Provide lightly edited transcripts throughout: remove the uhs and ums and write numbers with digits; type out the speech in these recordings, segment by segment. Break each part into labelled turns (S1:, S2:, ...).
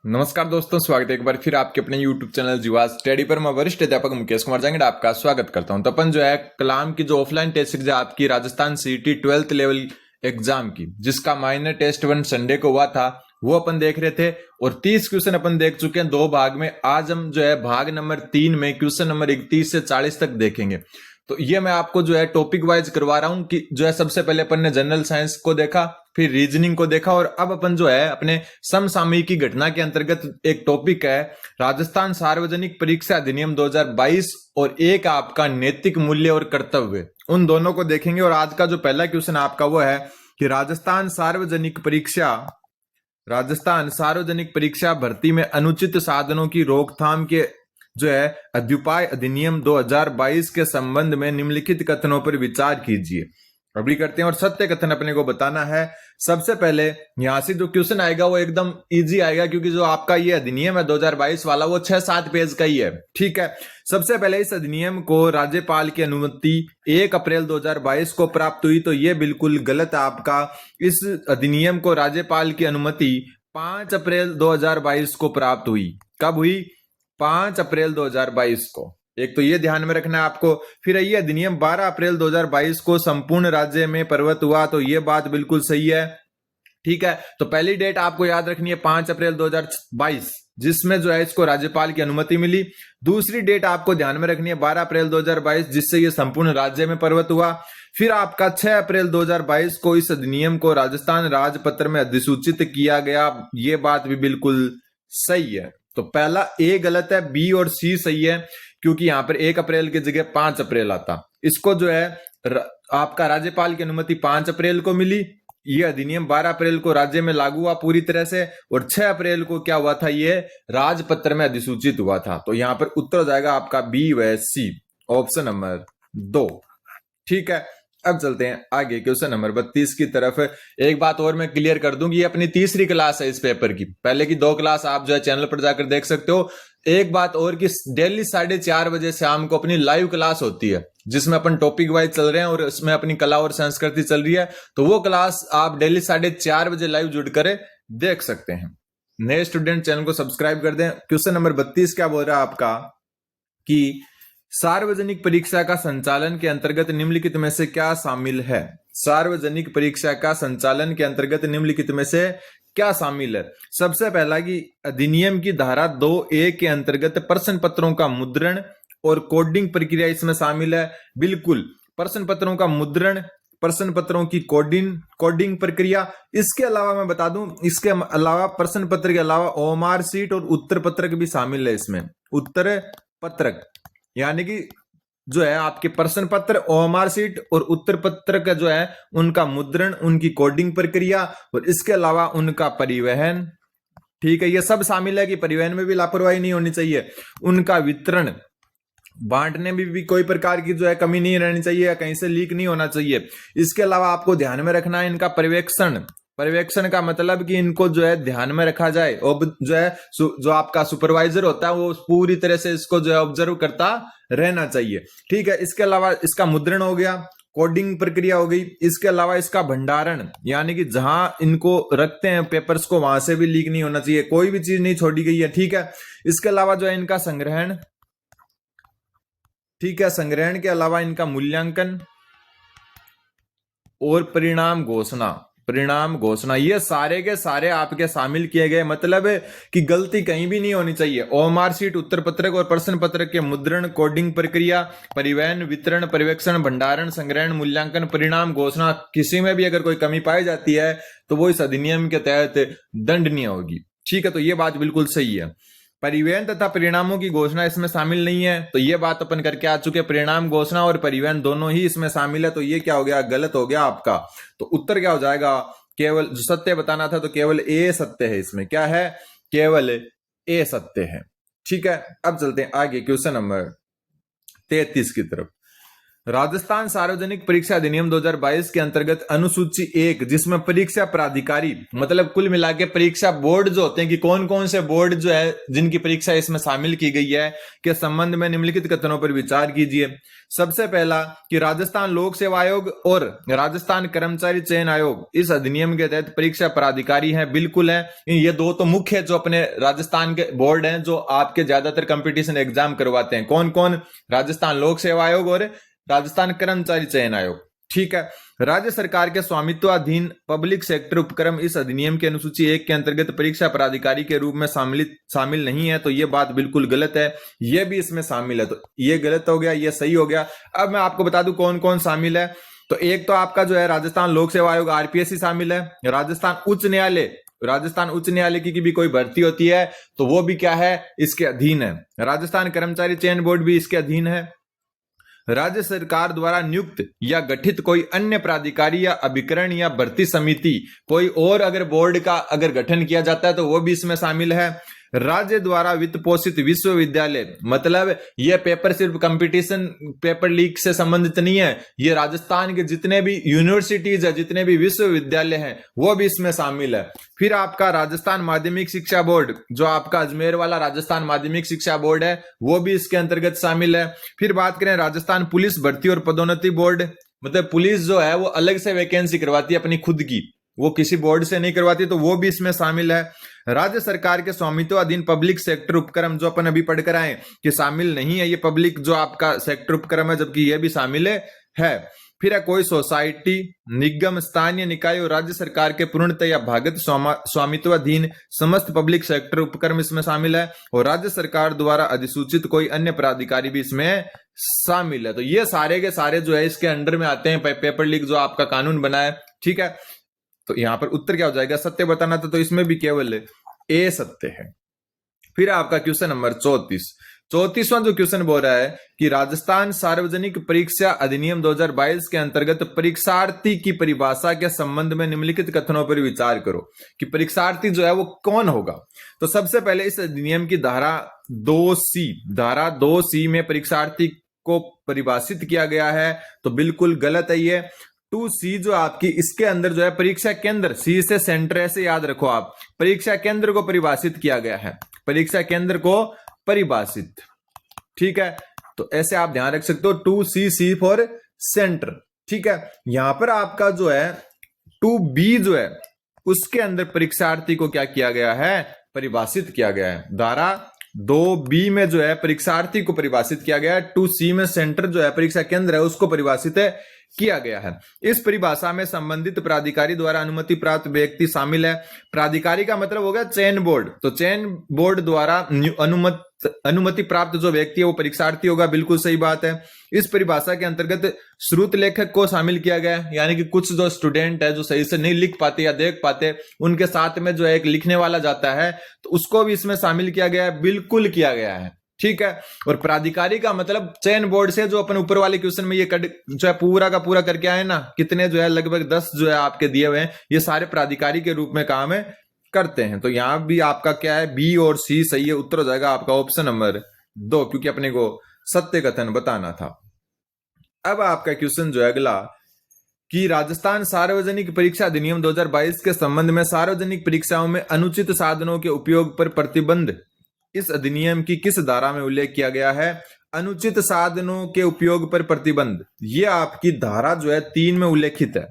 S1: नमस्कार दोस्तों, स्वागत है एक बार फिर आपके अपने YouTube चैनल जीवा स्टडी पर। मैं वरिष्ठ अध्यापक मुकेश कुमार जांगड़ आपका स्वागत करता हूं। तो अपन जो है कलाम की जो ऑफलाइन टेस्ट एग्जाम आपकी Rajasthan CET 12th level exam की, जिसका माइनर टेस्ट 1 संडे को हुआ था, वो अपन देख रहे थे और 30 क्वेश्चन अपन देख चुके हैं दो भाग में। आज हम जो है भाग नंबर 3 में क्वेश्चन नंबर 31 से 40 तक देखेंगे। तो ये मैं आपको जो है टॉपिक वाइज करवा रहा हूं कि जो है सबसे पहले अपन ने जनरल साइंस को देखा, फिर रीजनिंग को देखा और अब अपन जो है अपने समसामयिकी घटना के अंतर्गत एक टॉपिक है राजस्थान सार्वजनिक परीक्षा अधिनियम 2022 और एक आपका नैतिक मूल्य और कर्तव्य, उन दोनों को देखेंगे। और आज का जो पहला क्वेश्चन आपका वो है कि राजस्थान सार्वजनिक परीक्षा भर्ती में अनुचित साधनों की रोकथाम के जो है अध्युपाय अधिनियम 2022 के संबंध में निम्नलिखित कथनों पर विचार कीजिए। अभी करते हैं और सत्य कथन अपने को बताना है। सबसे पहले यहां से जो क्वेश्चन आएगा वो एकदम इजी आएगा, क्योंकि जो आपका ये अधिनियम है 2022 वाला वो 6-7 पेज का ही है। ठीक है, सबसे पहले इस अधिनियम को राज्यपाल की अनुमति 1 अप्रैल 2022 को प्राप्त हुई। तो ये बिल्कुल गलत है आपका। इस अधिनियम को राज्यपाल की अनुमति 5 अप्रैल 2022 को प्राप्त हुई। कब हुई? 5 अप्रैल 2022 को। एक तो ये ध्यान में रखना है आपको। फिर ये अधिनियम 12 अप्रैल 2022 को संपूर्ण राज्य में प्रवर्तित हुआ। तो ये बात बिल्कुल सही है। ठीक है, तो पहली डेट आपको याद रखनी है 5 अप्रैल 2022, जिसमें जो है इसको राज्यपाल की अनुमति मिली। दूसरी डेट आपको ध्यान में रखनी है 12 अप्रैल 2022, जिससे ये संपूर्ण राज्य में प्रवर्तित हुआ। फिर आपका 6 अप्रैल 2022 को इस अधिनियम को राजस्थान राजपत्र में अधिसूचित किया गया। ये बात भी बिल्कुल सही है। तो पहला ए गलत है, बी और सी सही है, क्योंकि यहां पर 1 अप्रैल की जगह 5 अप्रैल आता। इसको जो है आपका राज्यपाल की अनुमति 5 अप्रैल को मिली। ये अधिनियम 12 अप्रैल को राज्य में लागू हुआ पूरी तरह से, और 6 अप्रैल को क्या हुआ था? ये राजपत्र में अधिसूचित हुआ था। तो यहां पर उत्तर हो जाएगा आपका बी व सी, ऑप्शन नंबर 2। ठीक है, अब चलते हैं आगे क्वेश्चन नंबर 32 की तरफ। एक बात और मैं क्लियर कर दूं कि ये अपनी तीसरी क्लास है इस पेपर की। पहले की 2 क्लास आप जो है चैनल पर जाकर देख सकते हो। एक बात और कि डेली 4:30 बजे शाम को अपनी लाइव क्लास होती है, जिसमें अपन टॉपिक वाइज चल रहे हैं और इसमें अपनी कला और संस्कृति चल रही है। तो वो क्लास आप डेली 4:30 बजे लाइव जुड़ कर देख सकते हैं। नए स्टूडेंट चैनल को सब्सक्राइब कर दें। क्वेश्चन नंबर 32 क्या बोल रहा है आपका कि सार्वजनिक परीक्षा का संचालन के अंतर्गत निम्नलिखित में से क्या शामिल है? सार्वजनिक परीक्षा का संचालन के अंतर्गत निम्नलिखित में से क्या शामिल है? सबसे पहला कि अधिनियम की धारा 2A के अंतर्गत प्रश्न पत्रों का मुद्रण और कोडिंग प्रक्रिया इसमें शामिल है। बिल्कुल, प्रश्न पत्रों का मुद्रण, प्रश्न पत्रों की कोडिंग प्रक्रिया। इसके अलावा मैं बता दूं, इसके अलावा प्रश्न पत्र के अलावा ओएमआर शीट और उत्तर पत्रक भी शामिल है इसमें। उत्तर पत्रक यानी कि जो है आपके प्रश्न पत्र, ओएमआर शीट और उत्तर पत्र का जो है उनका मुद्रण, उनकी कोडिंग प्रक्रिया और इसके अलावा उनका परिवहन। ठीक है, ये सब शामिल है कि परिवहन में भी लापरवाही नहीं होनी चाहिए। उनका वितरण, बांटने में भी कोई प्रकार की जो है कमी नहीं रहनी चाहिए या कहीं से लीक नहीं होना चाहिए। इसके अलावा आपको ध्यान में रखना है इनका पर्यवेक्षण का मतलब कि इनको जो है ध्यान में रखा जाए। और जो है जो आपका सुपरवाइजर होता है वो पूरी तरह से इसको जो है ऑब्जर्व करता रहना चाहिए। ठीक है, इसके अलावा इसका मुद्रण हो गया, कोडिंग प्रक्रिया हो गई। इसके अलावा इसका भंडारण, यानी कि जहां इनको रखते हैं पेपर्स को, वहां से भी लीक नहीं होना चाहिए, कोई भी चीज नहीं छोड़ी गई है। ठीक है, इसके अलावा जो है इनका संग्रहण। ठीक है, संग्रहण के अलावा इनका मूल्यांकन और परिणाम घोषणा, ये सारे के सारे आपके शामिल किए गए। मतलब है कि गलती कहीं भी नहीं होनी चाहिए। ओएमआर शीट, उत्तर पत्रक और प्रश्न पत्रक के मुद्रण, कोडिंग प्रक्रिया, परिवहन, वितरण, पर्यवेक्षण, भंडारण, संग्रहण, मूल्यांकन, परिणाम घोषणा, किसी में भी अगर कोई कमी पाई जाती है तो वो इस अधिनियम के तहत दंडनीय होगी। ठीक है, तो ये बात बिल्कुल सही है। परिवहन तथा परिणामों की घोषणा इसमें शामिल नहीं है, तो ये बात अपन करके आ चुके। परिणाम घोषणा और परिवहन दोनों ही इसमें शामिल है, तो ये क्या हो गया? गलत हो गया आपका। तो उत्तर क्या हो जाएगा? केवल जो सत्य बताना था तो केवल ए सत्य है। इसमें क्या है? केवल ए सत्य है। ठीक है, अब चलते हैं आगे क्वेश्चन नंबर 33 की तरफ। राजस्थान सार्वजनिक परीक्षा अधिनियम 2022 के अंतर्गत अनुसूची 1, जिसमें परीक्षा प्राधिकारी मतलब कुल मिला के परीक्षा बोर्ड जो होते हैं कि कौन कौन से बोर्ड जो है जिनकी परीक्षा इसमें शामिल की गई है के संबंध में निम्नलिखित कथनों पर विचार कीजिए। सबसे पहला कि राजस्थान लोक सेवा आयोग और राजस्थान कर्मचारी चयन आयोग इस अधिनियम के तहत परीक्षा प्राधिकारी हैं, बिल्कुल है। ये दो तो मुख्य जो अपने राजस्थान के बोर्ड हैं जो आपके ज्यादातर कंपटीशन एग्जाम करवाते हैं। कौन कौन? राजस्थान लोक सेवा आयोग और राजस्थान कर्मचारी चयन आयोग। ठीक है। राज्य सरकार के स्वामित्वाधीन पब्लिक सेक्टर उपक्रम इस अधिनियम के अनुसूची 1 के अंतर्गत परीक्षा प्राधिकारी के रूप में शामिल नहीं है, तो ये बात बिल्कुल गलत है। ये भी इसमें शामिल है, तो ये गलत हो गया, ये सही हो गया। अब मैं आपको बता दूं कौन कौन शामिल है। तो एक तो आपका जो है राजस्थान लोक सेवा आयोग RPSC शामिल है। राजस्थान उच्च न्यायालय की भी कोई भर्ती होती है तो वो भी क्या है, इसके अधीन है। राजस्थान कर्मचारी चयन बोर्ड भी इसके अधीन है। राज्य सरकार द्वारा नियुक्त या गठित कोई अन्य प्राधिकारी या अभिकरण या भर्ती समिति, कोई और अगर बोर्ड का अगर गठन किया जाता है तो वो भी इसमें शामिल है। राज्य द्वारा वित्त पोषित विश्वविद्यालय, मतलब ये पेपर सिर्फ कंपटीशन पेपर लीक से संबंधित नहीं है, ये राजस्थान के जितने भी यूनिवर्सिटीज है, जितने भी विश्वविद्यालय हैं वो भी इसमें शामिल है। फिर आपका राजस्थान माध्यमिक शिक्षा बोर्ड, जो आपका अजमेर वाला राजस्थान माध्यमिक शिक्षा बोर्ड है, वो भी इसके अंतर्गत शामिल है। फिर बात करें राजस्थान पुलिस भर्ती और पदोन्नति बोर्ड, मतलब पुलिस जो है वो अलग से वैकेंसी करवाती है अपनी खुद की, वो किसी बोर्ड से नहीं करवाती, तो वो भी इसमें शामिल है। राज्य सरकार के स्वामित्वाधीन पब्लिक सेक्टर उपक्रम, जो अपन अभी पढ़कर आए कि शामिल नहीं है ये पब्लिक जो आपका सेक्टर उपक्रम है, जबकि ये भी शामिल है। फिर है कोई सोसाइटी, निगम, स्थानीय निकाय और राज्य सरकार के पूर्णतः या भागत स्वामित्वाधीन समस्त पब्लिक सेक्टर उपक्रम इसमें शामिल है। और राज्य सरकार द्वारा अधिसूचित कोई अन्य प्राधिकारी भी इसमें शामिल है। तो ये सारे के सारे जो है इसके अंडर में आते हैं, पेपर लीक जो आपका कानून बना है। ठीक है, तो यहां पर उत्तर क्या हो जाएगा? सत्य बताना था, तो इसमें भी केवल ए सत्य है। फिर आपका क्वेश्चन नंबर 34वां जो क्वेश्चन बोल रहा है कि राजस्थान सार्वजनिक परीक्षा अधिनियम 2022 के अंतर्गत परीक्षार्थी की परिभाषा के संबंध में निम्नलिखित कथनों पर विचार करो कि परीक्षार्थी जो है वो कौन होगा। तो सबसे पहले इस अधिनियम की धारा 2C में परीक्षार्थी को परिभाषित किया गया है, तो बिल्कुल गलत है ये। 2C जो आपकी इसके अंदर जो है परीक्षा केंद्र, C से सेंटर, ऐसे याद रखो आप, परीक्षा केंद्र को परिभाषित किया गया है, परीक्षा केंद्र को परिभाषित। ठीक है, तो ऐसे आप ध्यान रख सकते हो 2C फॉर सेंटर। ठीक है, यहां पर आपका जो है 2B जो है उसके अंदर परीक्षार्थी को क्या किया गया है? परिभाषित किया गया है। धारा 2B में जो है परीक्षार्थी को परिभाषित किया गया है। 2C में सेंटर जो है परीक्षा केंद्र है उसको परिभाषित किया गया है। इस परिभाषा में संबंधित प्राधिकारी द्वारा अनुमति प्राप्त व्यक्ति शामिल है। प्राधिकारी का मतलब हो गया चयन बोर्ड, तो चयन बोर्ड द्वारा अनुमति प्राप्त जो व्यक्ति है वो परीक्षार्थी होगा, बिल्कुल सही बात है। इस परिभाषा के अंतर्गत श्रुत लेखक को शामिल किया गया है, यानी कि कुछ जो स्टूडेंट है जो सही से नहीं लिख पाते या देख पाते, उनके साथ में जो है एक लिखने वाला जाता है, तो उसको भी इसमें शामिल किया गया है, बिल्कुल किया गया है। ठीक है, और प्राधिकारी का मतलब चयन बोर्ड से, जो अपन ऊपर वाले क्वेश्चन में ये जो है पूरा का पूरा करके आए ना, कितने जो है लगभग 10 जो है आपके दिए हुए हैं, ये सारे प्राधिकारी के रूप में काम है करते हैं। तो यहां भी आपका क्या है? B और C सही है। उत्तर हो जाएगा आपका ऑप्शन नंबर 2, क्योंकि अपने को सत्य कथन बताना था। अब आपका क्वेश्चन जो है अगला कि राजस्थान सार्वजनिक परीक्षा अधिनियम 2022 के संबंध में सार्वजनिक परीक्षाओं में अनुचित साधनों के उपयोग पर प्रतिबंध इस अधिनियम की किस धारा में उल्लेख किया गया है? अनुचित साधनों के उपयोग पर प्रतिबंध, ये आपकी धारा जो है 3 में उल्लेखित है।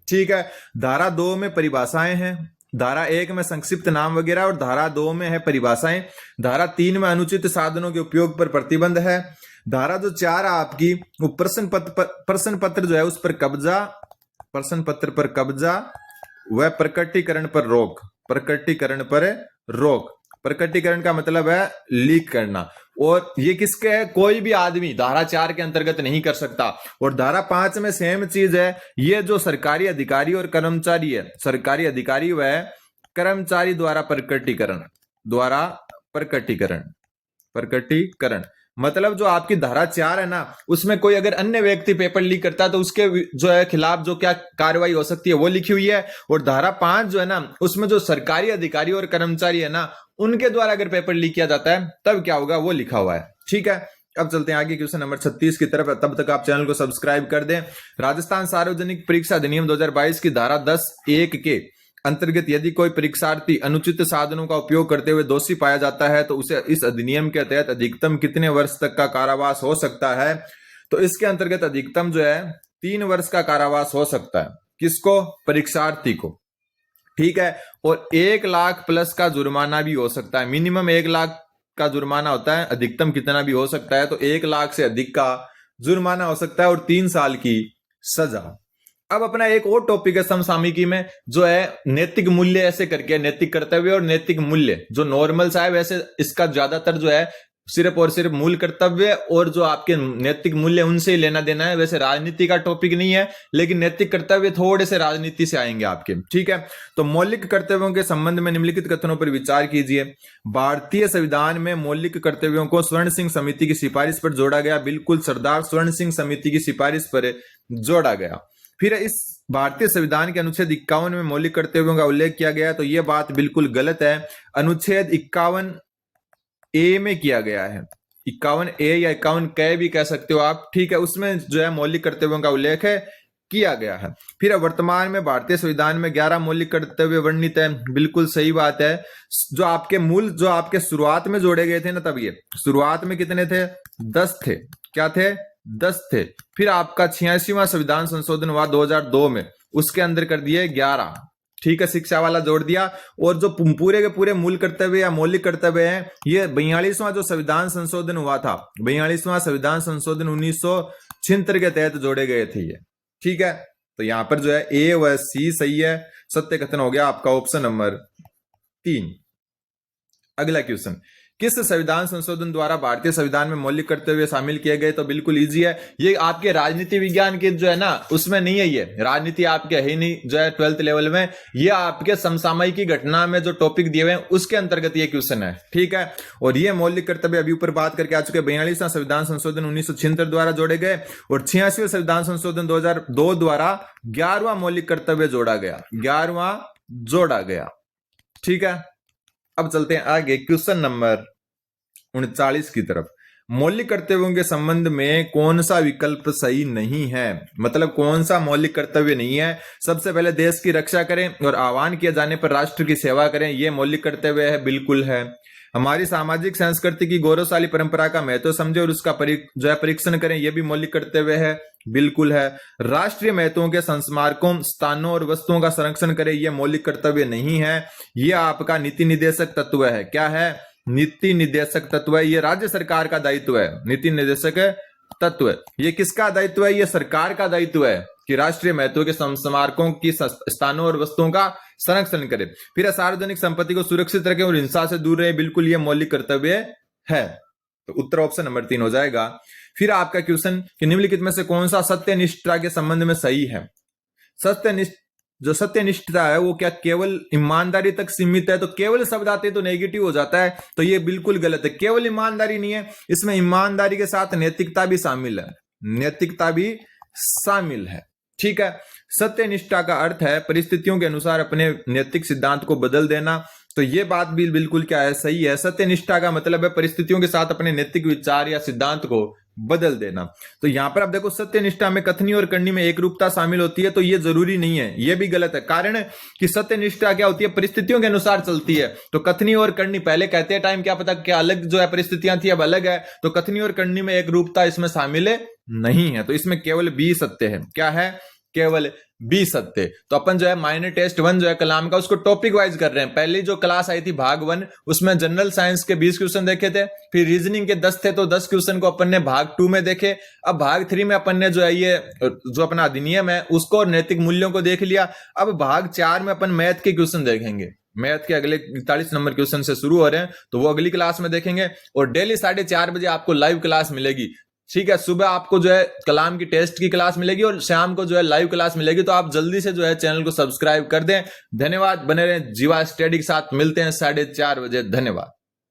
S1: ठीक है, धारा 2 में परिभाषाएं हैं, धारा 1 में संक्षिप्त नाम वगैरह, और धारा 2 में है परिभाषाएं। धारा 3 में अनुचित साधनों के उपयोग पर प्रतिबंध है। धारा जो 4 आपकी वो प्रश्न पत्र जो है उस पर कब्जा, प्रश्न पत्र पर कब्जा व प्रकटीकरण पर रोक, प्रकटीकरण पर रोक। प्रकटीकरण का मतलब है लीक करना, और ये किसके है? कोई भी आदमी धारा 4 के अंतर्गत नहीं कर सकता। और धारा 5 में सेम चीज है, ये जो सरकारी अधिकारी और कर्मचारी है, सरकारी अधिकारी व कर्मचारी द्वारा प्रकटीकरण मतलब जो आपकी धारा 4 है ना, उसमें कोई अगर अन्य व्यक्ति पेपर लीक करता है तो उसके जो है खिलाफ जो क्या कार्रवाई हो सकती है वो लिखी हुई है। और धारा 5 जो है ना, उसमें जो सरकारी अधिकारी और कर्मचारी है ना, उनके द्वारा अगर पेपर लीक किया जाता है तब क्या होगा वो लिखा हुआ है। ठीक है, अब चलते हैं आगे क्वेश्चन नंबर 36 की तरफ। तब तक आप चैनल को सब्सक्राइब कर दें। राजस्थान सार्वजनिक परीक्षा अधिनियम 2022 की धारा 10(1) के अंतर्गत यदि कोई परीक्षार्थी अनुचित साधनों का उपयोग करते हुए दोषी पाया जाता है तो उसे इस अधिनियम के तहत अधिकतम कितने वर्ष तक का कारावास हो सकता है? तो इसके अंतर्गत अधिकतम जो है 3 वर्ष का कारावास हो सकता है। किसको? परीक्षार्थी को। ठीक है। और 1 लाख प्लस का जुर्माना भी हो सकता है। मिनिमम 1 लाख का जुर्माना होता है, अधिकतम कितना भी हो सकता है। तो 1 लाख से अधिक का जुर्माना हो सकता है और 3 साल की सजा। अब अपना एक और टॉपिक है समसामयिकी में, जो है नैतिक मूल्य। ऐसे करके नैतिक कर्तव्य और नैतिक मूल्य, जो नॉर्मल सा है वैसे इसका ज्यादातर जो है सिर्फ और सिर्फ मूल कर्तव्य और जो आपके नैतिक मूल्य उनसे ही लेना देना है। वैसे राजनीति का टॉपिक नहीं है, लेकिन नैतिक कर्तव्य थोड़े से राजनीति से आएंगे आपके। ठीक है। तो मौलिक कर्तव्यों के संबंध में निम्नलिखित कथनों पर विचार कीजिए। भारतीय संविधान में मौलिक कर्तव्यों को स्वर्ण सिंह समिति की सिफारिश पर जोड़ा गया। बिल्कुल, सरदार स्वर्ण सिंह समिति की सिफारिश पर जोड़ा गया। फिर इस भारतीय संविधान के अनुच्छेद 51 में मौलिक कर्तव्यों का उल्लेख किया गया, तो यह बात बिल्कुल गलत है। अनुच्छेद 51(a) में किया गया है। 51(a) या 51(क) भी कह सकते हो आप। ठीक है। उसमें जो है मौलिक कर्तव्यों का उल्लेख है किया गया है। फिर वर्तमान में भारतीय संविधान में 11 मौलिक कर्तव्य वर्णित है। बिल्कुल सही बात है। जो आपके मूल, जो आपके शुरुआत में जोड़े गए थे ना, तब ये शुरुआत में कितने थे? 10 थे। क्या थे? 10 थे। फिर आपका 86वां संविधान संशोधन हुआ 2002 में, उसके अंदर कर दिए 11। ठीक है। शिक्षा वाला जोड़ दिया। और जो पूरे के पूरे मूल कर्तव्य या मौलिक कर्तव्य हैं, ये 42वां जो संविधान संशोधन हुआ था, 42वां संविधान संशोधन 1976 के तहत जोड़े गए थे ये। ठीक है। तो यहां पर जो है ए व सी सही है। सत्य कथन हो गया आपका ऑप्शन नंबर 3। अगला क्वेश्चन, किस संविधान संशोधन द्वारा भारतीय संविधान में मौलिक कर्तव्य शामिल किए गए? तो बिल्कुल इजी है। ये आपके राजनीति विज्ञान के जो है ना, उसमें नहीं है। ये राजनीति आपके है ही नहीं जो है 12th लेवल में। ये आपके समसामयिकी घटना में जो टॉपिक दिए हुए हैं उसके अंतर्गत ये क्वेश्चन है। ठीक है। और ये मौलिक कर्तव्य अभी ऊपर बात करके आ चुके। 42वां संविधान संशोधन 1976 द्वारा जोड़े गए और 86वें संविधान संशोधन 2002 द्वारा 11वां मौलिक कर्तव्य जोड़ा गया। 11वां जोड़ा गया। ठीक है। अब चलते हैं आगे क्वेश्चन नंबर 39 की तरफ। मौलिक कर्तव्यों के संबंध में कौन सा विकल्प सही नहीं है? मतलब कौन सा मौलिक कर्तव्य नहीं है? सबसे पहले देश की रक्षा करें और आह्वान किए जाने पर राष्ट्र की सेवा करें, यह मौलिक कर्तव्य है। बिल्कुल है। हमारी सामाजिक संस्कृति की गौरवशाली परंपरा का महत्व समझे और उसका जो है परीक्षण करें, यह भी मौलिक कर्तव्य है। बिल्कुल है। राष्ट्रीय महत्वों के संस्मारकों, स्थानों और वस्तुओं का संरक्षण करें, यह मौलिक कर्तव्य नहीं है। यह आपका नीति निर्देशक तत्व है। क्या है? नीति निर्देशक तत्व है। यह राज्य सरकार का दायित्व है। नीति निर्देशक तत्व। यह किसका दायित्व है? यह सरकार का दायित्व है कि राष्ट्रीय महत्व के स्मारकों की स्थानों और वस्तुओं का संरक्षण करे। फिर सार्वजनिक संपत्ति को सुरक्षित रखें और हिंसा से दूर रहे। बिल्कुल यह मौलिक कर्तव्य है। तो उत्तर ऑप्शन नंबर 3 हो जाएगा। फिर आपका क्वेश्चन कि निम्नलिखित में से कौन सा सत्यनिष्ठा के संबंध में सही है? जो सत्यनिष्ठता है वो क्या केवल ईमानदारी तक सीमित है? तो केवल शब्द आते तो नेगेटिव हो जाता है, तो ये बिल्कुल गलत है। केवल ईमानदारी नहीं है, इसमें ईमानदारी के साथ नैतिकता भी शामिल है। नैतिकता भी शामिल है। ठीक है। सत्यनिष्ठा का अर्थ है परिस्थितियों के अनुसार अपने नैतिक सिद्धांत को बदल देना। तो ये बात भी बिल्कुल क्या है? सही है। सत्यनिष्ठा का मतलब है परिस्थितियों के साथ अपने नैतिक विचार या सिद्धांत को बदल देना। तो यहां पर आप देखो, सत्यनिष्ठा में कथनी और करनी में एक रूपता शामिल होती है, तो ये जरूरी नहीं है। ये भी गलत है। कारण कि सत्यनिष्ठा क्या होती है? परिस्थितियों के अनुसार चलती है। तो कथनी और करनी, पहले कहते हैं टाइम क्या पता क्या अलग जो है परिस्थितियां थी, अब अलग है। तो कथनी और करनी में एक रूपता इसमें शामिल नहीं है। तो इसमें केवल बी सत्य है। क्या है? केवल बी सत्य। तो अपन जो है माइनर टेस्ट 1 जो है कलाम का, उसको टॉपिक वाइज कर रहे हैं। पहले जो क्लास आई थी भाग 1, उसमें जनरल साइंस के 20 क्वेश्चन देखे थे। फिर रीजनिंग के 10 थे, तो 10 क्वेश्चन को अपन ने भाग 2 में देखे। अब भाग 3 में अपन ने जो है ये जो अपना अधिनियम है उसको और नैतिक मूल्यों को देख लिया। अब भाग 4 में अपन मैथ के क्वेश्चन देखेंगे। मैथ के अगले 41 नंबर क्वेश्चन से शुरू हो रहे हैं, तो वो अगली क्लास में देखेंगे। और डेली 4:30 बजे आपको लाइव क्लास मिलेगी। ठीक है। सुबह आपको जो है कलाम की टेस्ट की क्लास मिलेगी और शाम को जो है लाइव क्लास मिलेगी। तो आप जल्दी से जो है चैनल को सब्सक्राइब कर दें। धन्यवाद। बने रहें जीवा स्टडी के साथ। मिलते हैं 4:30 बजे। धन्यवाद।